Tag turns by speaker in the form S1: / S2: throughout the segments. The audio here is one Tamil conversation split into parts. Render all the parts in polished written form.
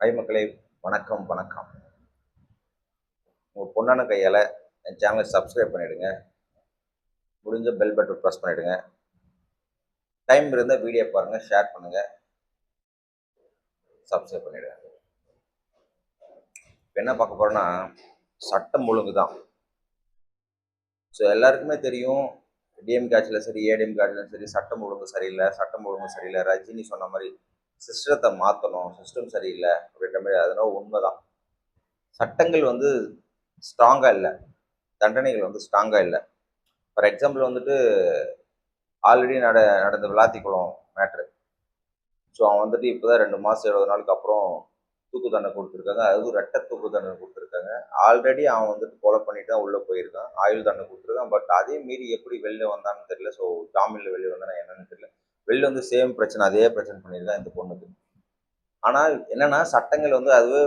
S1: ஹாய் மக்களே, வணக்கம் வணக்கம். உங்கள் பொண்ணான கையால் என் சேனலை சப்ஸ்கிரைப் பண்ணிவிடுங்க. முடிஞ்ச பெல் பட்டன் ப்ரெஸ் பண்ணிவிடுங்க. டைம் இருந்தால் வீடியோ பாருங்கள், ஷேர் பண்ணுங்கள், சப்ஸ்கிரைப் பண்ணிவிடுங்க. இப்போ என்ன பார்க்க போகிறோன்னா, சட்டம் ஒழுங்கு தான். ஸோ எல்லாருக்குமே தெரியும், டிஎம்கே ஆட்சியில் சரி, ஏடிஎம்கே ஆட்சியிலும் சரி, சட்டம் ஒழுங்கு சரியில்லை, சட்டம் ஒழுங்கு சரியில்லை. ரஜினி சொன்ன மாதிரி சிஸ்டத்தை மாற்றணும், சிஸ்டம் சரியில்லை அப்படின்ற மாதிரி. அதனால உண்மை தான். சட்டங்கள் வந்து ஸ்ட்ராங்காக இல்லை, தண்டனைகள் வந்து ஸ்ட்ராங்காக இல்லை. ஃபார் எக்ஸாம்பிள் வந்துட்டு ஆல்ரெடி நடந்த விளாத்திக்குளம் மேட்ரு. ஸோ அவன் வந்துட்டு இப்போ தான் 2 மாதம் 70 நாளுக்கு அப்புறம் தூக்கு தண்டனை கொடுத்துருக்காங்க. அதுவும் ரெட்டை தூக்கு தண்டனை கொடுத்துருக்காங்க. ஆல்ரெடி அவன் வந்துட்டு கொலை பண்ணிட்டு தான் உள்ளே போயிருக்கான். ஆயுள் தண்டனை கொடுத்துருக்கான். பட் அதே மீறி எப்படி வெளில வந்தான்னு தெரியல. ஸோ ஜாமீனில் வெளியே வந்தானா என்னன்னு தெரியல. வெளில வந்து சேம் பிரச்சனை, அதே பிரச்சனை பண்ணியிருக்கான் இந்த பொண்ணுக்கு. ஆனால் என்னன்னா, சட்டங்கள் வந்து அதுவே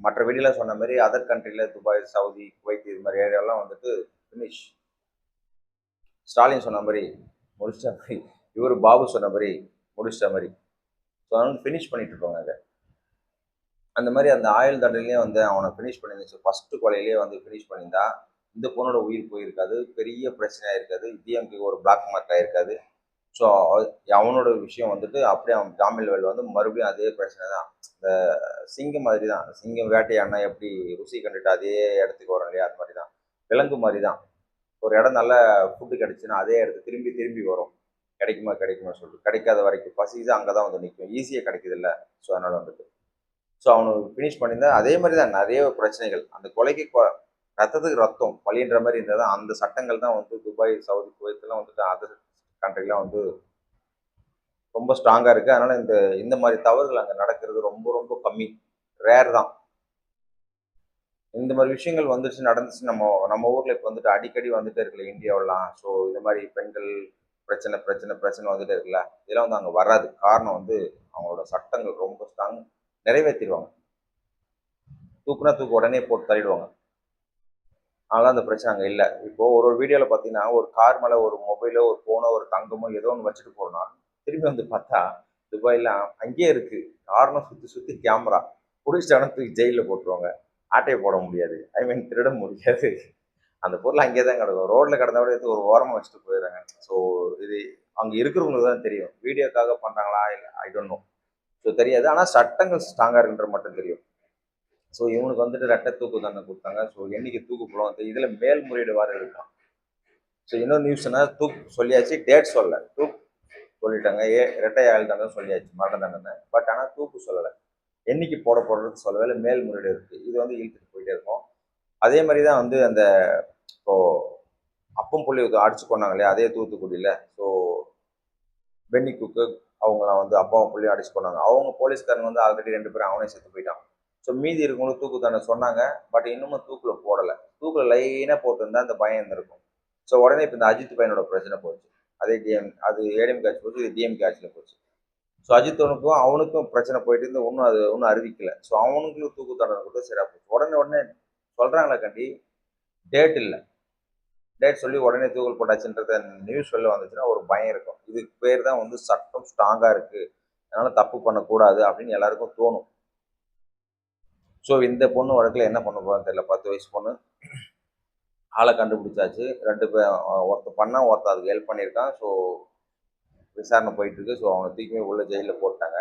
S1: மற்ற வீடியோவில் சொன்ன மாதிரி அதர் கண்ட்ரியில் துபாய், சவுதி, குவைத் இது மாதிரி ஏரியாலாம் வந்துட்டு ஃபினிஷ். ஸ்டாலின் சொன்ன மாதிரி முடிச்சிட்ட மாதிரி, இவர் பாபு சொன்ன மாதிரி முடிச்சிட்ட மாதிரி. ஸோ அதனால ஃபினிஷ் பண்ணிட்டு இருக்காங்க அதை. அந்த மாதிரி அந்த ஆயுள் தண்டனையிலேயே வந்து அவனை ஃபினிஷ் பண்ணியிருந்துச்சு. ஃபர்ஸ்ட் கொலையிலேயே வந்து ஃபினிஷ் பண்ணியிருந்தா இந்த பொண்ணோட உயிர் போயிருக்காது, பெரிய பிரச்சனையாக இருக்காது, டிஎம்கே ஒரு பிளாக் மார்க் ஆயிருக்காது. ஸோ அவனோட விஷயம் வந்துட்டு அப்படியே அவன் ஜாமீன் வெளில வந்து மறுபடியும் அதே பிரச்சனை தான். இந்த சிங்கம் மாதிரி தான். சிங்கம் வேட்டையாடினா எப்படி ருசி கண்டுட்டு அதே இடத்துக்கு வரும் இல்லையா, அது மாதிரி தான். விலங்கு மாதிரி தான். ஒரு இடம் நல்ல ஃபுட்டு கிடச்சுன்னா அதே இடத்துக்கு திரும்பி திரும்பி வரும். கிடைக்குமா கிடைக்குமா சொல்லிட்டு. கிடைக்காத வரைக்கும் பசிச்சு அங்கே தான் வந்து நிற்கும். ஈஸியாக கிடைக்குது இல்லை. ஸோ அதனால் வந்துட்டு ஸோ அவனுக்கு ஃபினிஷ் பண்ணியிருந்தா அதே மாதிரி தான் நிறைய பிரச்சனைகள். அந்த கொலைக்கு ரத்தத்துக்கு ரத்தம் பழின்ற மாதிரி இருந்தால் தான் அந்த சட்டங்கள் தான் வந்து துபாய், சவுதி, குவைத்லாம் வந்துட்டு அதர் கண்ட்ரிலாம் வந்து ரொம்ப ஸ்ட்ராங்காக இருக்குது. அதனால் இந்த இந்த மாதிரி தவறுகள் அங்கே நடக்கிறது ரொம்ப ரொம்ப கம்மி, ரேர் தான். இந்த மாதிரி விஷயங்கள் வந்துச்சு நடந்துச்சு நம்ம நம்ம ஊரில் இப்போ வந்துட்டு அடிக்கடி வந்துட்டே இருக்குல்ல இந்தியாவெல்லாம். ஸோ இந்த மாதிரி பெண்கள் பிரச்சனை பிரச்சனை பிரச்சனை வந்துட்டே இருக்குல்ல, இதெல்லாம் வந்து அங்கே வராது. காரணம் வந்து அவங்களோட சட்டங்கள் ரொம்ப ஸ்ட்ராங், நிறைவேற்றிடுவாங்க. தூக்குனா தூக்கு உடனே போட்டு தள்ளிடுவாங்க. அதனால அந்த பிரச்சனை அங்கே இல்லை. இப்போ ஒரு ஒரு வீடியோவில் பார்த்தீங்கன்னா ஒரு கார் மேலே ஒரு மொபைலோ ஒரு ஃபோனோ ஒரு தங்கமோ ஏதோ ஒன்று வச்சுட்டு போனா திரும்பி வந்து பார்த்தா துபாய்லாம் அங்கேயே இருக்கு. காரணம் சுற்றி சுற்றி கேமரா பிடிச்சிட்டானா தூக்கி ஜெயிலில் போட்டுருவாங்க. ஆட்டையை போட முடியாது, ஐ மீன் திருட முடியாது. அந்த பொருள் அங்கேயே தான் கிடக்கும். ரோட்ல கிடந்தா கூட எடுத்து ஒரு ஓரமாக வச்சுட்டு போயிடுறாங்க. ஸோ இது அங்கே இருக்கிறவங்களுக்கு தான் தெரியும். வீடியோக்காக பண்ணுறாங்களா இல்லை ஐ டோன்ட் நோ. ஸோ தெரியாது. ஆனால் சட்டங்கள் ஸ்ட்ராங்காக இருக்குன்ற மட்டும் தெரியும். ஸோ இவனுக்கு வந்துட்டு ரெட்டை தூக்கு தண்டனை கொடுத்தாங்க. ஸோ என்னைக்கு தூக்கு போடுவோம் இதில் மேல்முறையீடு வாரம் இருக்கான். ஸோ இன்னொரு நியூஸ்னா தூக்கு சொல்லியாச்சு, டேட் சொல்லலை. தூக்கு சொல்லிட்டாங்க, இரட்டை ஆயுள் தண்டனை சொல்லியாச்சு, மரண தண்டனை. பட் ஆனால் தூக்கு சொல்லலை, என்னைக்கு போட போடுறது சொல்லவே இல்லை. மேல்முறையீடு இருக்குது. இது வந்து இழுத்துட்டு போயிட்டே இருக்கும். அதே மாதிரி தான் வந்து அந்த இப்போ அப்பம் புள்ளி அடிச்சு கொண்டாங்க இல்லையா, அதே தூத்துக்குடியில். ஸோ பென்னி குக்கு அவங்களாம் வந்து அப்பாவும் புள்ளியும் அடிச்சு கொண்டாங்க. அவங்க போலீஸ்காரங்க வந்து ஆல்ரெடி 2 பேரும் அவனே செத்து போயிட்டான். ஸோ மீதி இருக்கவங்களும் தூக்கு தண்டனை சொன்னாங்க. பட் இன்னமும் தூக்கில் போடலை. தூக்கில் லைனாக போட்டிருந்தா அந்த பயம் இருந்திருக்கும். ஸோ உடனே இப்போ இந்த அஜித் பையனோட பிரச்சனை போச்சு. அதே அது ஏடிஎம் ஆட்சி போச்சு, இது டிஎம்கே ஆட்சியில் போச்சு. ஸோ அஜித்தவனுக்கும் அவனுக்கும் பிரச்சனை போயிட்டு இருந்து ஒன்றும் அறிவிக்கலை. ஸோ அவனுக்கும் தூக்கு தண்டனை கொடுத்து சரியா போச்சு. உடனே உடனே சொல்கிறாங்களே கண்டி டேட் இல்லை, டேட் சொல்லி உடனே தூக்கல் போட்டாச்சுன்றத நியூஸ் வெளில வந்துச்சுன்னா ஒரு பயம் இருக்கும். இதுக்கு பேர் தான் வந்து சட்டம் ஸ்ட்ராங்காக இருக்குது, அதனால் தப்பு பண்ணக்கூடாது அப்படின்னு எல்லாருக்கும் தோணும். ஸோ இந்த பொண்ணு வழக்கில் என்ன பண்ண போகிறோன்னு தெரியல. 10 வயசு பொண்ணு. ஆளை கண்டுபிடிச்சாச்சு. 2 பேர், ஒருத்தர் பண்ணால் ஒருத்தர் அதுக்கு ஹெல்ப் பண்ணியிருக்கான். ஸோ விசாரணை போயிட்டுருக்கு. ஸோ அவனை தூக்கியுமே உள்ள ஜெயிலில் போட்டாங்க.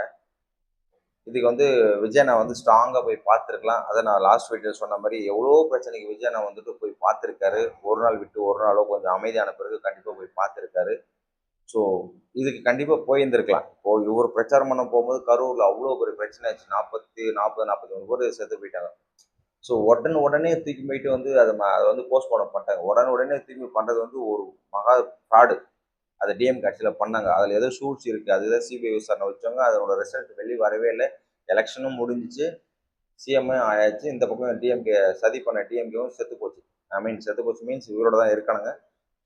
S1: இதுக்கு வந்து விஜயண்ணா வந்து ஸ்ட்ராங்காக போய் பார்த்துருக்கலாம். அதை நான் லாஸ்ட் வீடியோ சொன்ன மாதிரி எவ்வளோ பிரச்சனைக்கு விஜயண்ணா வந்துட்டு போய் பார்த்துருக்காரு. ஒரு நாள் விட்டு ஒரு நாளோ கொஞ்சம் அமைதியான பிறகு கண்டிப்பாக போய் பார்த்துருக்காரு. ஸோ இதுக்கு கண்டிப்பாக போயிருந்துருக்கலாம். இப்போது இவர் பிரச்சாரம் பண்ண போகும்போது கரூரில் அவ்வளோ பெரிய பிரச்சனை ஆச்சு. 40 43 பேர் செத்து போயிட்டாங்க. ஸோ உடனே தூக்கி போயிட்டு வந்து அதை வந்து போஸ்ட்மார்ட்டம் பண்ணிட்டாங்க. உடனே தூக்கி பண்ணுறது வந்து ஒரு மகா ஃப்ராடு. அதை டிஎம் கட்சியில் பண்ணாங்க. அதில் ஏதோ சூழ்ச்சி இருக்குது, அதுதான் சிபிஐ விசாரணை வச்சவங்க. அதோட ரிசல்ட் வெளியே வரவே இல்லை. எலெக்ஷனும் முடிஞ்சிச்சு, சிஎம்ஏ ஆயாச்சு. இந்த பக்கம் டிஎம்கே சதி பண்ண டிஎம்கேவும் செத்து போச்சு. ஐ மீன் செத்து போச்சு மீன்ஸ் இவரோட தான் இருக்கானுங்க.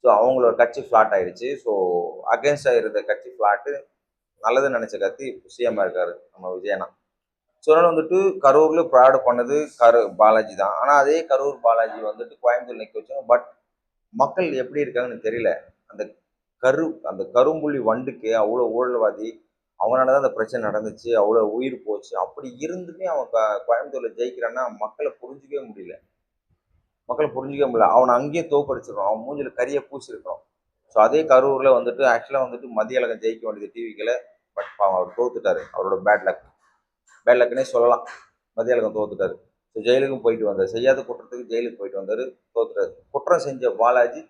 S1: ஸோ அவங்களோட கட்சி ஃப்ளாட் ஆயிடுச்சு. ஸோ அகேன்ஸ்டாக இருந்த கட்சி ஃப்ளாட்டு, நல்லதுன்னு நினச்ச கட்சி சிஎம்மாக இருக்காரு நம்ம விஜயண்ணா. ஸோ அதனால் வந்துட்டு கரூரில் ப்ராடு பண்ணது பாலாஜி தான். ஆனால் அதே கரூர் பாலாஜி வந்துட்டு கோயம்புத்தூர் நிற்க வச்சாங்க. பட் மக்கள் எப்படி இருக்காங்கன்னு தெரியல. அந்த அந்த கரும்புள்ளி வண்டுக்கு அவ்வளோ ஊழல்வாதி, அவனால தான் அந்த பிரச்சனை நடந்துச்சு, அவ்வளோ உயிர் போச்சு. அப்படி இருந்துமே அவன் கோயம்புத்தூர்ல ஜெயிக்கிறான்னா மக்களை புரிஞ்சிக்கவே முடியல. மக்களை புரிஞ்சிக்கவே முடியல. அவனை அங்கேயே தோக்கடிச்சிடணும். அவன் மூஞ்சில கரிய பூசிருக்கணும். ஸோ அதே கரூர்ல வந்துட்டு ஆக்சுவலா வந்துட்டு மதியழகன் ஜெயிக்க வேண்டியது டிவிக்கல. பட் பாவம் அவர் தோத்துட்டாரு. அவரோட பேட் லக். பேட் லக்னே சொல்லலாம். மதியழகன் தோத்துட்டாரு. ஸோ ஜெயிலுக்கும் போயிட்டு வந்தார். செய்யாத குற்றத்துக்கு ஜெயிலுக்கு போயிட்டு வந்தாரு. தோத்துட்டாரு. குற்றம் செஞ்ச பாலாஜி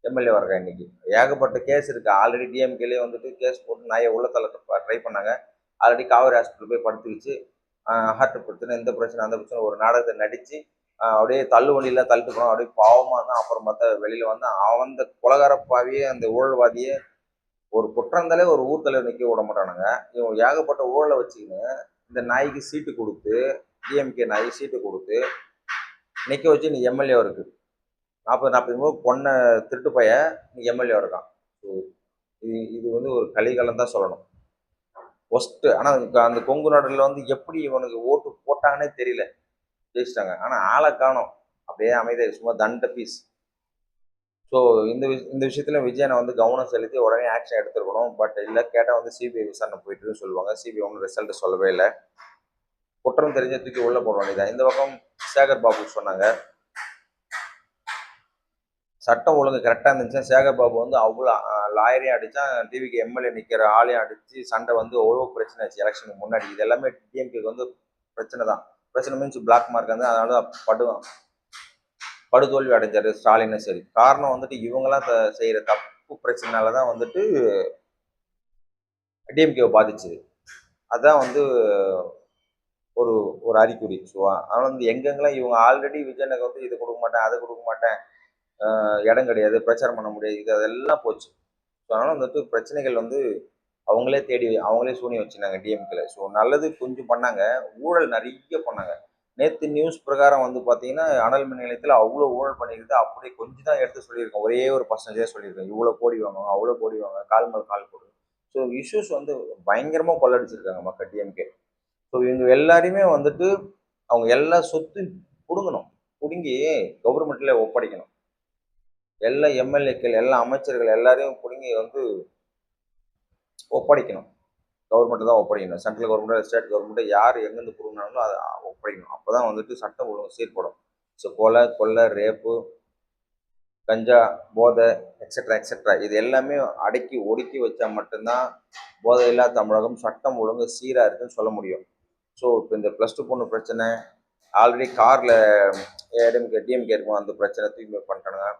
S1: எம்எல்ஏ வர்றேன் இன்னைக்கு. ஏகப்பட்ட கேஸ் இருக்கு. ஆல்ரெடி டிஎம்கேலே வந்துட்டு கேஸ் போட்டு நாயை உள்ள தள்ள ட்ரை பண்ணாங்க. ஆல்ரெடி காவேரி ஹாஸ்பிட்டல் போய் படுத்துக்கிச்சு. ஹார்ட் பிரச்சனை, இந்த பிரச்சனை, அந்த பிரச்சனை, ஒரு நாடகத்தை நடிச்சு அப்படியே தள்ளு வண்டியில தள்ளிட்டு போனோம். அப்படியே பாவமா தான். அப்புறம் பார்த்தா வெளியில வந்து அவன் அந்த கொலகாரப்பாவியே, அந்த ஊழல்வாதியே, ஒரு குற்றம் இருந்தாலே ஒரு ஊர் தலைவர் நிக்க விட மாட்டானுங்க. இவன் ஏகப்பட்ட ஊழலை வச்சுக்கின்னு இந்த நாய்க்கு சீட்டு கொடுத்து, டிஎம்கே நாய் சீட்டு கொடுத்து நிக்க வச்சு நீ எம்எல்ஏ இருக்கு 40 பொண்ண திருட்டு பைய நீ எம்எல்ஏ இருக்கான். இது வந்து ஒரு கலிகாலம் தான் சொல்லணும். ஒஸ்ட். ஆனா அந்த கொங்கு நாடுல வந்து எப்படி இவனுக்கு ஓட்டு போட்டாங்கன்னே தெரியல. ஜெயிச்சிட்டாங்க. ஆனா ஆளை காணோம். அப்படியே அமைதியா சும்மா தண்ட பீஸ். ஸோ இந்த விஷயத்துல விஜயனை வந்து கவனம் செலுத்தி உடனே ஆக்ஷன் எடுத்துருக்கணும். பட் இல்லை, கேட்டால் வந்து சிபிஐ விசாரணை போயிட்டுன்னு சொல்லுவாங்க. சிபிஐ ஒன்றும் ரிசல்ட் சொல்லவே இல்லை. குற்றம் தெரிஞ்ச தூக்கி உள்ள போட வேண்டியதான். இந்த பக்கம் சேகர் பாபு சொன்னாங்க, சட்டம் ஒழுங்கு கரெக்டாக இருந்துச்சுன்னா சேகர் பாபு வந்து அவ்வளோ லாயரையும் அடித்தான், டிவிக்கு எம்எல்ஏ நிற்கிற ஆளையும் அடித்து சண்டை வந்து அவ்வளோ பிரச்சனை ஆச்சு எலெக்ஷனுக்கு முன்னாடி. இது எல்லாமே டிஎம்கேக்கு வந்து பிரச்சனை தான். பிரச்சனை மீன்ஸ் பிளாக் மார்க் வந்து அதனால தான் படுதோல்வி அடைஞ்சாரு ஸ்டாலினும் சரி. காரணம் வந்துட்டு இவங்கெல்லாம் செய்கிற தப்பு பிரச்சனைனால தான் வந்துட்டு டிஎம்கேவை பாதிச்சுது. அதுதான் வந்து ஒரு ஒரு அறிகுறி. ஸோ ஆனால் வந்து எங்கெங்கெல்லாம் இவங்க ஆல்ரெடி விஜயனுக்கு வந்து இது கொடுக்க மாட்டேன், அதை கொடுக்க மாட்டேன், இடம் கிடையாது, பிரச்சாரம் பண்ண முடியாது, இது அதெல்லாம் போச்சு. ஸோ அதனால் வந்துட்டு பிரச்சனைகள் வந்து அவங்களே தேடி அவங்களே சூனியம் வச்சுருந்தாங்க டிஎம்கேல. ஸோ நல்லது கொஞ்சம் பண்ணாங்க, ஊழல் நிறைய பண்ணாங்க. நேற்று நியூஸ் பிரகாரம் வந்து பார்த்தீங்கன்னா அனல் மின் நிலையத்தில் அவ்வளோ ஊழல் பண்ணிக்கிறது அப்படியே கொஞ்சம் தான் எடுத்து சொல்லியிருக்கேன். ஒரே ஒரு பர்சன்டேஜ் சொல்லியிருக்கேன். இவ்வளோ கோடி வாங்குவாங்க, அவ்வளோ கோடி வாங்க, கால் மேல் கால் போடு. ஸோ இஷ்யூஸ் வந்து பயங்கரமாக கொள்ளடிச்சிருக்காங்க மக்கள் டிஎம்கே. ஸோ இவங்க எல்லாரையுமே வந்துட்டு அவங்க எல்லா சொத்து பிடுங்கணும். பிடுங்கி கவர்மெண்ட்ல ஒப்படைக்கணும். எல்லா எம்எல்ஏக்கள், எல்லா அமைச்சர்கள் எல்லாரையும் பிடுங்கி வந்து ஒப்படைக்கணும். கவர்மெண்ட் தான் ஒப்படைக்கணும். சென்ட்ரல் கவர்மெண்ட், ஸ்டேட் கவர்மெண்ட் யார் எங்கேருந்து பிடுங்கினாலும் அதை ஒப்படைக்கணும். அப்போ தான் வந்துட்டு சட்டம் ஒழுங்கு சீர்படும். ஸோ கொலை, ரேப்பு, கஞ்சா, போதை, எக்ஸெட்ரா எக்ஸெட்ரா இது எல்லாமே அடக்கி ஒடுக்கி வச்சா மட்டும்தான் போதையில்லா தமிழகம், சட்டம் ஒழுங்கு சீராக இருக்குன்னு சொல்ல முடியும். ஸோ இப்போ இந்த +2 பொண்ணு பிரச்சனை, ஆல்ரெடி காரில் டிஎம்கே இருக்கும் அந்த பிரச்சனை தூக்கி பண்ணிட்டானுங்க.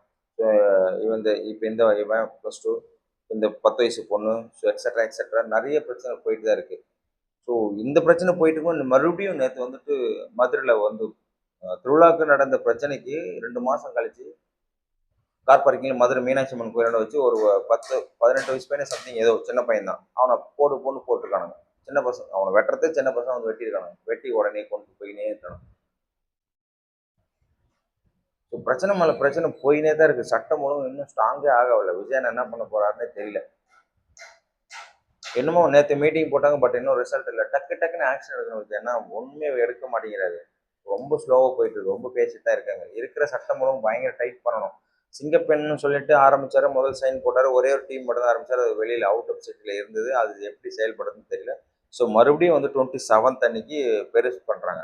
S1: இவன் +2, இந்த 10 வயசு பொண்ணு, ஸோ எக்ஸெட்ரா எக்ஸெட்ரா நிறைய பிரச்சனை போயிட்டு தான் இருக்குது. ஸோ இந்த பிரச்சனை போயிட்டு இருக்கும். மறுபடியும் நேற்று வந்துட்டு மதுரையில் வந்து திருவிழாவுக்கு நடந்த பிரச்சனைக்கு 2 மாதம் கழிச்சு கார் பார்க்கிங்கில் மதுரை மீனாட்சி அம்மன் கோயிலோட வச்சு ஒரு 18 வயசு பையனை சம்திங் ஏதோ சின்ன பையன் தான், அவனை பொண்ணு போட்டிருக்கானுங்க. சின்ன பசங்க அவனை வெட்டுறதே சின்ன பசங்க வந்து வெட்டியிருக்கானுங்க. வெட்டி உடனே கொண்டு போயினே இருக்கணும். ஸோ பிரச்சனை மேலே பிரச்சனை போயினே தான் இருக்குது. சட்டம் ஒழுங்கு இன்னும் ஸ்ட்ராங்கே ஆகவில்லை. விஜயன் என்ன பண்ண போறாருன்னே தெரியல. என்னமோ நேற்று மீட்டிங் போட்டாங்க, பட் இன்னும் ரிசல்ட் இல்லை. டக்குன்னு ஆக்ஷன் எடுக்கணும் விஜய். ஏன்னா ஒன்றுமே எடுக்க மாட்டேங்கிறாரு. ரொம்ப ஸ்லோவாக போயிட்டு இருக்கு. ரொம்ப பேசிட்டு தான் இருக்காங்க. இருக்கிற சட்டம் ஒழுங்கு பயங்கர டைட் பண்ணணும். சிங்கப்பெண்ணு சொல்லிட்டு ஆரம்பிச்சாரு, முதல் சைன் போட்டாரு, ஒரே ஒரு டீம் மட்டும் தான் ஆரம்பிச்சாரு. அது வெளியில் அவுட் ஆஃப் சிட்டியில் இருந்தது. அது எப்படி செயல்படுதுன்னு தெரியல. ஸோ மறுபடியும் வந்து 27th அன்னைக்கு பெருசு பண்ணுறாங்க.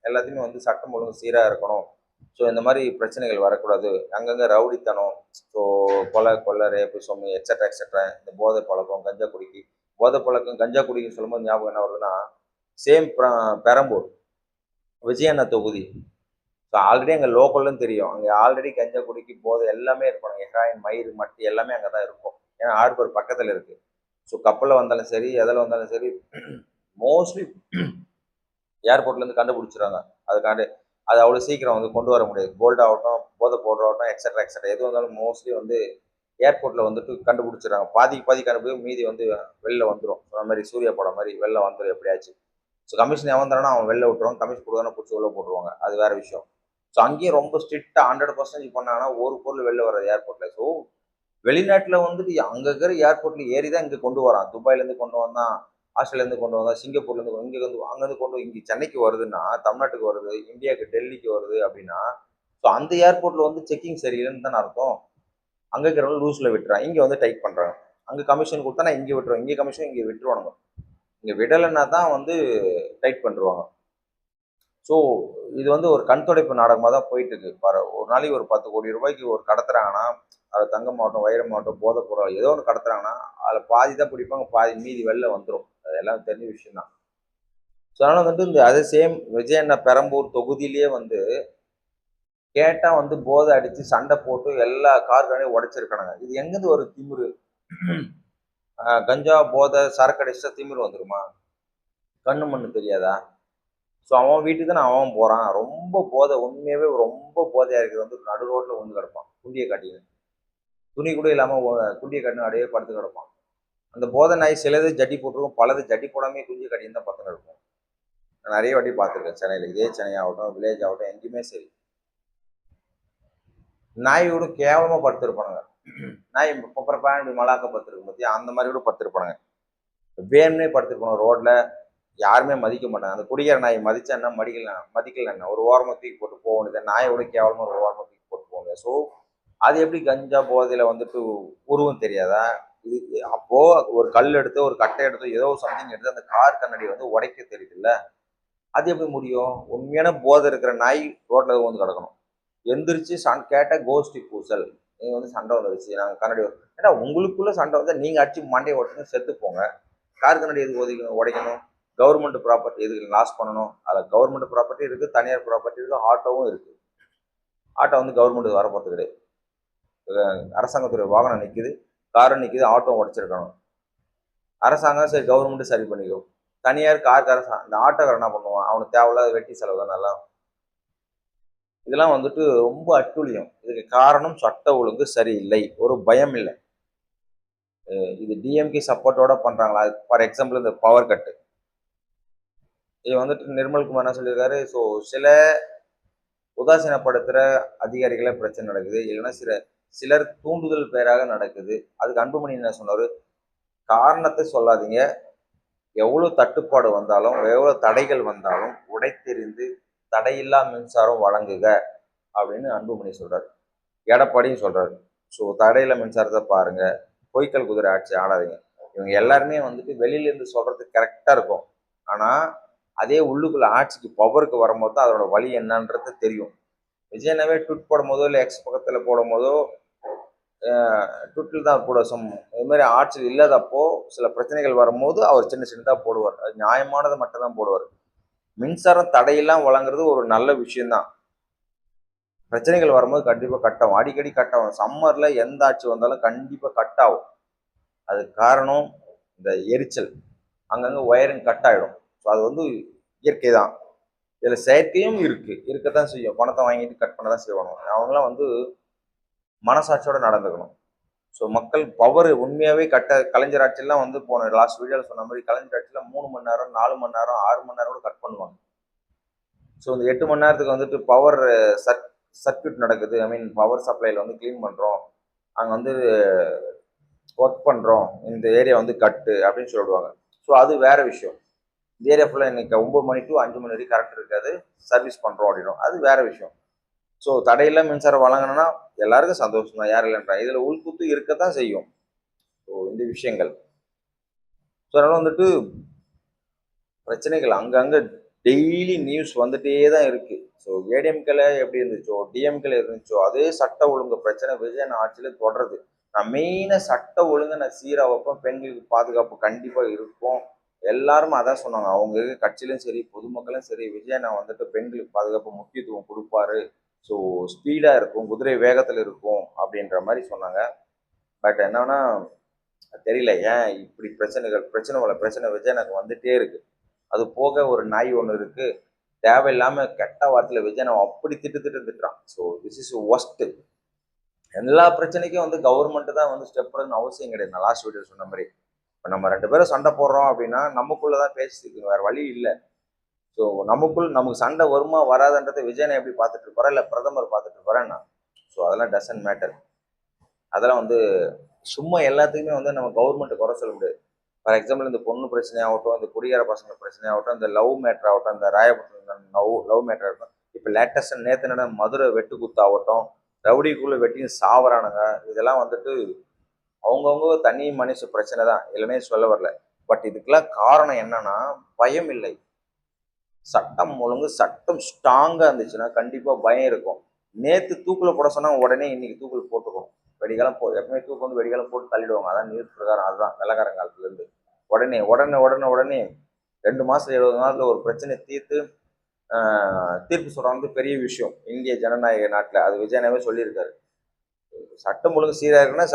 S1: எல்லாத்தையுமே வந்து சட்டம் ஒழுங்கு சீராக இருக்கணும். ஸோ இந்த மாதிரி பிரச்சனைகள் வரக்கூடாது. அங்கங்கே ரவுடித்தனம், ஸோ கொலை, ரேப்பு, சொம்மி, எக்ஸட்ரா எக்ஸட்ரா, இந்த போதை பழக்கம், கஞ்சா குடிக்கு சொல்லும்போது ஞாபகம் என்ன வருதுன்னா, சேம் பெரம்பூர் விஜயண்ணா தொகுதி. ஸோ ஆல்ரெடி அங்கே லோக்கல்னு தெரியும். அங்கே ஆல்ரெடி கஞ்சா குடிக்கு போதை எல்லாமே இருப்பாங்க. ஹெராயின், மயிறு, மட்டி எல்லாமே அங்கே தான் இருக்கும். ஏன்னா ஹார்பர் பக்கத்தில் இருக்குது. ஸோ கப்பலில் வந்தாலும் சரி, எதில் வந்தாலும் சரி, மோஸ்ட்லி ஏர்போர்ட்லேருந்து கண்டுபிடிச்சிடுறாங்க. அதுக்காண்டி அது அவ்வளோ சீக்கிரம் வந்து கொண்டு வர முடியாது. கோல்டு ஆகட்டும், போதை பவுடர் ஆகட்டும், எக்ஸட்ரா எது வந்தாலும் மோஸ்ட்லி வந்து ஏர்போர்ட்டில் வந்துட்டு கண்டுபிடிச்சிடுறாங்க. பாதிக்கு கண்டுபிடிக்கும், மீதி வந்து வெளில வந்துடும். சொன்ன மாதிரி சூர்யா படம் மாதிரி வெளில வந்துடும் எப்படியாச்சும். ஸோ கமிஷன் எவன் தரானோ அவன் வெளில விட்டுருவாங்க. கமிஷன் கொடுத்தானே பிடிச்சி உள்ளே போட்டுருவாங்க. அது வேற விஷயம். ஸோ அங்கேயும் ரொம்ப ஸ்ட்ரிக்டாக 100% பண்ணாங்கன்னா ஒரு பொருள் வெளில வர்றது ஏர்போர்ட்டில். ஸோ வெளிநாட்டில் வந்துட்டு அங்கே இருக்கிற ஏர்போர்ட்டில் ஏறி தான் இங்கே கொண்டு வரான். துபாயிலேருந்து கொண்டு வந்தான், ஆஸ்திரேலியாலேருந்து கொண்டு வந்தான், சிங்கப்பூர்லேருந்து இங்கே வந்து அங்கேருந்து இங்கே சென்னைக்கு வருதுன்னா, தமிழ்நாட்டுக்கு வருது, இந்தியாவுக்கு டெல்லிக்கு வருது அப்படின்னா, ஸோ அந்த ஏர்போர்ட்டில் வந்து செக்கிங் சரியில்லைன்னு தானே அர்த்தம். அங்கே இருக்கிறவங்க லூஸில் விட்டுறான், இங்கே வந்து டைட் பண்ணுறாங்க. அங்கே கமிஷன் கொடுத்தா நான் இங்கே விட்டுருவேன், இங்கே கமிஷன் இங்கே விட்டுருவானுங்க. இங்கே விடலைன்னா தான் வந்து டைட் பண்ணுருவாங்க. ஸோ இது வந்து ஒரு கண் துடைப்பு நாடகமாக தான் போயிட்டு இருக்கு. ஒரு நாளைக்கு ஒரு 10 கோடி ரூபாய்க்கு ஒரு கடத்துறாங்கன்னா, அது தங்கமாகட்டும், வைரமாகட்டும், போதைப் பொருள் ஏதோ ஒன்று கடத்துறாங்கன்னா, அதில் பாதி தான் பிடிப்பாங்க, பாதி மீதி வெளில வந்துடும். அது எல்லாம் தெரிஞ்ச விஷயம் தான். ஸோ அதனால் வந்துட்டு இந்த அதே சேம் விஜய் அண்ணா பெரம்பூர் தொகுதியிலேயே வந்து கேட்டால் வந்து போதை அடித்து சண்டை போட்டு எல்லா கார்களையும் உடைச்சிருக்கானுங்க. இது எங்கேருந்து ஒரு திமிரு? கஞ்சா போதை சரக்கு அடிச்சா திமிரு வந்துருமா? கண்ணு மண்ணு தெரியாதா? ஸோ அவன் வீட்டுக்கு தானே அவன் போகிறான். ரொம்ப போதை, உண்மையாகவே ரொம்ப போதையாக இருக்கிறது வந்து நடு ரோட்டில் வந்து கிடப்பான் குண்டியை காட்டின்னு. துணி கூட இல்லாமல் குண்டியை காட்டினு அப்படியே படுத்து கிடப்பான். அந்த போதை நாய் சிலது ஜட்டி போட்டிருக்கும், பலது ஜட்டி போடாமே குண்டியை காட்டின்னு தான் பக்கம் இருக்கும். நான் நிறைய வாட்டி பார்த்துருக்கேன் சென்னையில். இதே சென்னை ஆகட்டும், வில்லேஜ் ஆகட்டும், எங்கேயுமே சரி. நாய் கூட கேவலமாக படுத்திருப்பானுங்க. நாய் பொப்பரப்பாண்டி மலாக்க படுத்திருக்கும் பற்றி அந்த மாதிரி கூட படுத்திருப்பானுங்க. வேணும்னே படுத்திருப்பானுங்க ரோட்டில். யாருமே மதிக்க மாட்டாங்க. அந்த குடிக்கிற நாய் மதிச்சா மதிக்கலன்னா ஒரு ஓரமாக தூக்கி போட்டு போக வேண்டியது. நாயோட கேவலமாக ஒரு ஓரமாக தூக்கி போட்டு போக முடியாது. ஸோ அது எப்படி கஞ்சா போதையில் வந்துட்டு உருவம் தெரியாதா? இது அப்போ ஒரு கல் எடுத்து ஒரு கட்டை எடுத்து ஏதோ சம்திங் எடுத்து அந்த கார் கண்ணாடி வந்து உடைக்க தெரியுதுல்ல, அது எப்படி முடியும்? உண்மையான போதை இருக்கிற நாய் ரோட்ல வந்து கிடக்கணும். எந்திரிச்சு கேட்ட கோஷ்டி பூசல், நீங்க வந்து சண்டை வந்துருச்சு, நாங்கள் கண்ணாடி ஏன்னா உங்களுக்குள்ள சண்டை வந்து நீங்க அடிச்சு மண்டையை உடச்சு செத்து போங்க. கார் கண்ணாடி எதுக்கு உடைக்கணும்? கவர்மெண்ட் ப்ராப்பர்ட்டி எதுக்கு லாஸ் பண்ணணும்? அதில் கவர்மெண்ட் ப்ராப்பர்ட்டி இருக்கு, தனியார் ப்ராப்பர்ட்டி இருக்கு, ஆட்டோவும் இருக்கு. ஆட்டோ வந்து கவர்மெண்ட் வர போகிறது கிடையாது. அரசாங்கத்துடைய வாகனம் நிற்குது, காரும் நிற்குது, ஆட்டோ உடைச்சிருக்கணும். அரசாங்கம் சரி கவர்மெண்ட் சரி பண்ணிக்கும். தனியார் கார்காரன் இந்த ஆட்டோக்காரன் என்ன பண்ணுவான்? அவனுக்கு தேவையில்லாத வெட்டி செலவு தான் நல்லா. இதெல்லாம் வந்துட்டு ரொம்ப அட்டூழியம். இதுக்கு காரணம் சட்ட ஒழுங்கு சரியில்லை, ஒரு பயம் இல்லை. இது டிஎம்கே சப்போர்ட்டோட பண்றாங்களா? ஃபார் எக்ஸாம்பிள் இந்த பவர் கட்டு, இது வந்துட்டு நிர்மல்குமார் என்ன சொல்லியிருக்காரு? ஸோ சில உதாசீனப்படுத்துகிற அதிகாரிகளை பிரச்சனை நடக்குது, இல்லைன்னா சிலர் தூண்டுதல் பேராக நடக்குது. அதுக்கு அன்புமணி என்ன சொன்னார்? காரணத்தை சொல்லாதீங்க, எவ்வளோ தட்டுப்பாடு வந்தாலும் எவ்வளோ தடைகள் வந்தாலும் உடைத்தெறிந்து தடையில்லா மின்சாரம் வழங்குக அப்படின்னு அன்புமணி சொல்றாரு. எடப்பாடியும் சொல்றாரு. ஸோ தடையில்லா மின்சாரத்தை பாருங்க, பொய்க்கல் குதிரை ஆட்சி ஆடாதீங்க. இவங்க எல்லாருமே வந்துட்டு வெளியில இருந்து சொல்றது கரெக்டா இருக்கும். ஆனா அதே உள்ளுக்குள்ள ஆட்சிக்கு பவருக்கு வரும்போது தான் அதோட வழி என்னன்றது தெரியும். விஜயனவே ட்விட் போடும் போதோ இல்லை எக்ஸ் பக்கத்துல போடும் போதோ ட்விட்டில் தான் போட இது மாதிரி ஆட்சியில் இல்லாதப்போ சில பிரச்சனைகள் வரும்போது அவர் சின்ன சின்னதாக போடுவார். அது நியாயமானதை மட்டும் தான் போடுவார். மின்சாரம் தடையெல்லாம் வழங்குறது ஒரு நல்ல விஷயம்தான். பிரச்சனைகள் வரும்போது கண்டிப்பாக கட் ஆகும், அடிக்கடி கட் ஆகும். சம்மர்ல எந்த ஆட்சி வந்தாலும் கண்டிப்பாக கட் ஆகும். அதுக்கு காரணம் இந்த எரிச்சல், அங்கங்கே ஒயரிங் கட் ஆகிடும். ஸோ அது வந்து இயற்கை தான். இதில் செயற்கையும் இருக்கத்தான் செய்யும். பணத்தை வாங்கிட்டு கட் பண்ண தான் செய்வாங்க. அவங்களாம் வந்து மனசாட்சியோட நடந்துக்கணும். ஸோ மக்கள் பவர் உண்மையாகவே கலைஞர் ஆட்சியெல்லாம் வந்து போன லாஸ்ட் வீடியோவில் சொன்ன மாதிரி கலைஞர் ஆட்சியில் 3 மணி நேரம் 4 மணி நேரம் 6 மணி நேரம் கூட கட் பண்ணுவாங்க. ஸோ இந்த 8 மணி நேரத்துக்கு வந்துட்டு பவர் சர்க்யூட் நடக்குது, ஐ மீன் பவர் சப்ளைல வந்து க்ளீன் பண்ணுறோம், அங்கே வந்து ஒர்க் பண்ணுறோம், இந்த ஏரியா வந்து கட்டு அப்படின்னு சொல்லிடுவாங்க. ஸோ அது வேற விஷயம். இந்த ஏரியா ஃபுல்லாக இன்னைக்கு 9 மணி டு 5 மணி வரைக்கும் கரண்ட் இருக்காது, சர்வீஸ் பண்ணுறோம் அப்படின்னும், அது வேற விஷயம். ஸோ தடையில்லா மின்சாரம் வழங்கணும்னா எல்லாருக்கும் சந்தோஷம் தான், யார் இல்லைன்றா. இதில் உள்குத்து இருக்கத்தான் செய்யும். ஸோ இந்த விஷயங்கள், ஸோ அதனால வந்துட்டு பிரச்சனைகள் அங்கங்கே டெய்லி நியூஸ் வந்துட்டே தான் இருக்கு. ஸோ ஏடிஎம்கேல எப்படி இருந்துச்சோ டிஎம்கேல இருந்துச்சோ அதே சட்ட ஒழுங்கு பிரச்சனை விஜயன் ஆட்சியில் தொடருது. நான் மெயினாக சட்ட ஒழுங்கு நான் சீராக வைப்பேன், பெண்களுக்கு பாதுகாப்பு கண்டிப்பாக இருக்கும். எல்லாரும் அதான் சொன்னாங்க. அவங்க கட்சியிலும் சரி பொதுமக்களும் சரி விஜயன் வந்துட்டு பெண்களுக்கு பாதுகாப்பு முக்கியத்துவம் கொடுப்பாரு, ஸோ ஸ்பீடாக இருக்கும், குதிரை வேகத்தில் இருக்கும் அப்படின்ற மாதிரி சொன்னாங்க. பட் என்னன்னா தெரியல ஏன் இப்படி பிரச்சனை விஜயனுக்கு வந்துட்டே இருக்கு. அது போக ஒரு நாய் ஒன்று இருக்கு, தேவையில்லாம கெட்ட வார்த்தையில விஜயனை அப்படி திட்டுறான். So this is worst. எல்லா பிரச்சனைக்கும் வந்து கவர்மெண்ட் தான் வந்து ஸ்டெப் எடுக்கணும் அவசியம் கிடையாது. நான் லாஸ்ட் வீடியோ சொன்ன மாதிரி இப்போ நம்ம 2 பேரும் சண்டை போடுறோம் அப்படின்னா நமக்குள்ளதான் பேசிட்டு வேற வழி இல்லை. ஸோ நமக்கு சண்டை வருமா வராதுன்றதை விஜயனை எப்படி பார்த்துட்டு இருப்பாரா இல்லை பிரதமர் பார்த்துட்டு இருப்பாரா? ஸோ அதெல்லாம் டசன்ட் மேட்டர். அதெல்லாம் வந்து சும்மா எல்லாத்துக்குமே வந்து நம்ம கவர்மெண்ட் குறை சொல்ல முடியாது. ஃபார் எக்ஸாம்பிள் இந்த பொண்ணு பிரச்சனையாகட்டும், இந்த குடிகார பசங்க பிரச்சனையாகட்டும், இந்த லவ் மேட்டர் ஆகட்டும், இந்த ராயபுரம் லவ் மேட்டர் ஆகட்டும், இப்போ லேட்டஸ்டாக நேற்று மதுரை வெட்டுக்குத்தாகட்டும், ரவுடிக்குள்ளே வெட்டின்னு சாவறானுங்க. இதெல்லாம் வந்துட்டு அவங்கவுங்க தனி மனுஷ பிரச்சனை தான், இல்லைன்னே சொல்ல வரல. பட் இதுக்கெல்லாம் காரணம் என்னன்னா, பயம் இல்லை. சட்டம் ஒழுங்கு, சட்டம் ஸ்ட்ராங்கா இருந்துச்சுன்னா கண்டிப்பா பயம் இருக்கும். நேத்து தூக்குல போட சொன்னா உடனே இன்னைக்கு தூக்குல போட்டுருவோம். வெடிகாலம் எப்பவுமே தூக்கு வந்து வெடிகாலம் போட்டு தள்ளிடுவாங்க. அதான் நியூஸ் பிரகாரம், அதுதான் வெள்ளக்காரன் காலத்துல இருந்து. உடனே உடனே உடனே உடனே 2 மாசம் 70 நாள்ல ஒரு பிரச்சனையை தீர்த்து தீர்ப்பு சொல்றது பெரிய விஷயம் இந்திய ஜனநாயக நாட்டுல. அது விஜயனாவே சொல்லியிருக்காரு. சட்டம் ஒழுங்கு சீரா இருக்குன்னா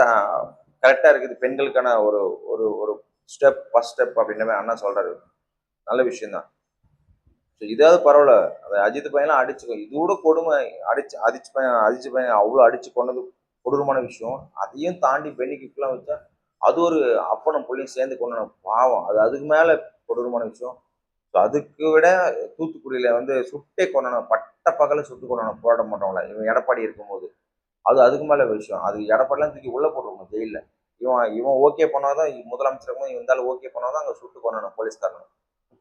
S1: கரெக்டா இருக்குது. பெண்களுக்கான ஒரு ஒரு ஒரு ஸ்டெப், ஃபர்ஸ்ட் ஸ்டெப் அப்படின்னு அண்ணா சொல்றாரு. நல்ல விஷயம் தான். இதாவது பரவாயில்ல. அதை அஜித் பையன்லாம் அடிச்சுக்கோ, இதோட கொடுமை. அடிச்சு பையன் அவ்வளோ அடிச்சு கொண்டது கொடூரமான விஷயம். அதையும் தாண்டி பெண்ணிக்குலாம் வச்சா அது ஒரு அப்பனும் புள்ளையும் சேர்ந்து கொண்டு பாவம். அது அதுக்கு மேல கொடூரமான விஷயம். அதுக்கு விட தூத்துக்குடியில வந்து சுட்டே கொண்டணும், பட்ட பகல சுட்டு கொண்டணும் போராட்டம் பண்றவங்கள இவன் எடப்பாடி இருக்கும்போது. அது அதுக்கு மேல விஷயம். அது எடப்பாடிலாம் தூக்கி உள்ள போட்டுருக்கணும் ஜெயில. இவன் இவன் ஓகே பண்ணாதான் முதலமைச்சர் இருந்தாலும் ஓகே பண்ணாதான் அங்க சுட்டு கொண்டணும் போலீஸ்காரன்.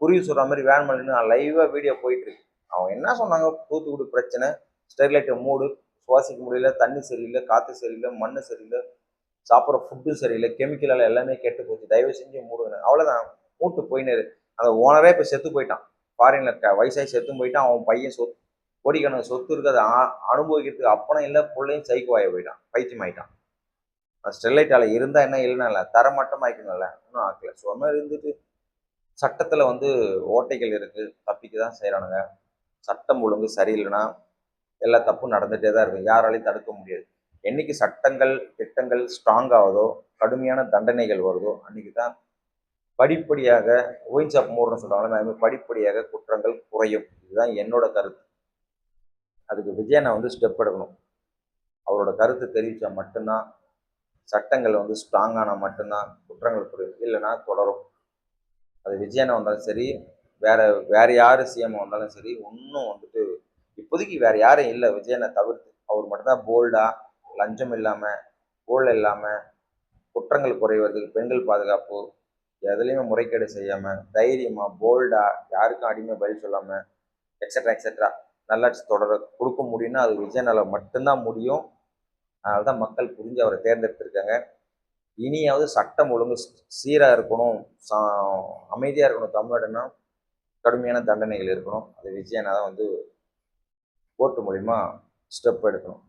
S1: குருவி சொல்ற மாதிரி வேன் பண்ணி லைவா வீடியோ போயிட்டு இருக்கு. அவங்க என்ன சொன்னாங்க, தூத்துக்குடி பிரச்சனை, ஸ்டெர்லைட்டை மூடு, சுவாசிக்க முடியல, தண்ணி சரியில்லை, காத்து சரியில்லை, மண்ணு சரியில்லை, சாப்பிட்ற ஃபுட்டு சரியில்லை, கெமிக்கலால் எல்லாமே கெட்டு போச்சு, தயவு செஞ்சு மூடுங்க. அவ்வளோதான், மூட்டு போயினாரு. அந்த ஓனரே இப்போ செத்து போயிட்டான். ஃபாரின்ல வயசாகி செத்து போயிட்டான். அவன் பையன் கோடிக்கணக்கு சொத்து இருக்கு, அதை அனுபவிக்கிறதுக்கு அப்பனும் இல்லை, பிள்ளையும் சைக்கோவாய போயிட்டான், பைத்தியம் ஆயிட்டான். ஸ்டெர்லைட் ஆலை இருந்தா என்ன, இல்லைன்னா இல்லை, தரமட்டம் ஆயிக்கணும்ல, இன்னும் ஆக்கல. ஸோ அது மாதிரி இருந்துட்டு சட்டத்தில் வந்து ஓட்டைகள் இருக்குது, தப்பிக்க தான் செய்கிறானுங்க. சட்டம் ஒழுங்கு சரியில்லைன்னா எல்லா தப்பும் நடந்துகிட்டே தான் இருக்கும், யாராலையும் தடுக்க முடியாது. என்னைக்கு சட்டங்கள் திட்டங்கள் ஸ்ட்ராங் ஆகுதோ, கடுமையான தண்டனைகள் வருதோ, அன்றைக்கி தான் படிப்படியாக ஒயின் ஷாப் மூடுன்னு சொல்கிறாங்களே, அது மாதிரி படிப்படியாக குற்றங்கள் குறையும். இதுதான் என்னோட கருத்து. அதுக்கு விஜயனை வந்து ஸ்டெப் எடுக்கணும். அவரோட கருத்து தெரிவித்தா மட்டும்தான், சட்டங்கள் வந்து ஸ்ட்ராங்கான மட்டும்தான் குற்றங்கள் குறையும், இல்லைன்னா தொடரும். அது விஜயனை வந்தாலும் சரி, வேற வேற யார் சிஎம் வந்தாலும் சரி, ஒன்றும் வந்துட்டு இப்போதைக்கு வேற யாரும் இல்லை விஜயனை தவிர்த்து. அவர் மட்டும்தான் போல்டா, லஞ்சம் இல்லாமல், ஊழல் இல்லாமல், குற்றங்கள் குறைவதற்கு, பெண்கள் பாதுகாப்பு, எதுலேயுமே முறைகேடு செய்யாமல், தைரியமாக போல்டா, யாருக்கும் அடிமை பதில் சொல்லாமல், எக்ஸட்ரா எக்ஸட்ரா நல்லாட்சி தொடர கொடுக்க முடியும்னா அது விஜயனால மட்டும்தான் முடியும். அதனால தான் மக்கள் புரிஞ்சு அவரை தேர்ந்தெடுத்திருக்காங்க. இனியாவது சட்டம் ஒழுங்கு சீராக இருக்கணும், அமைதியாக இருக்கணும் தமிழ்நாடுன்னா, கடுமையான தண்டனைகள் இருக்கணும். அது விஜயனா தான் வந்து கோர்ட்டு மூலிமா ஸ்டெப் எடுக்கணும்.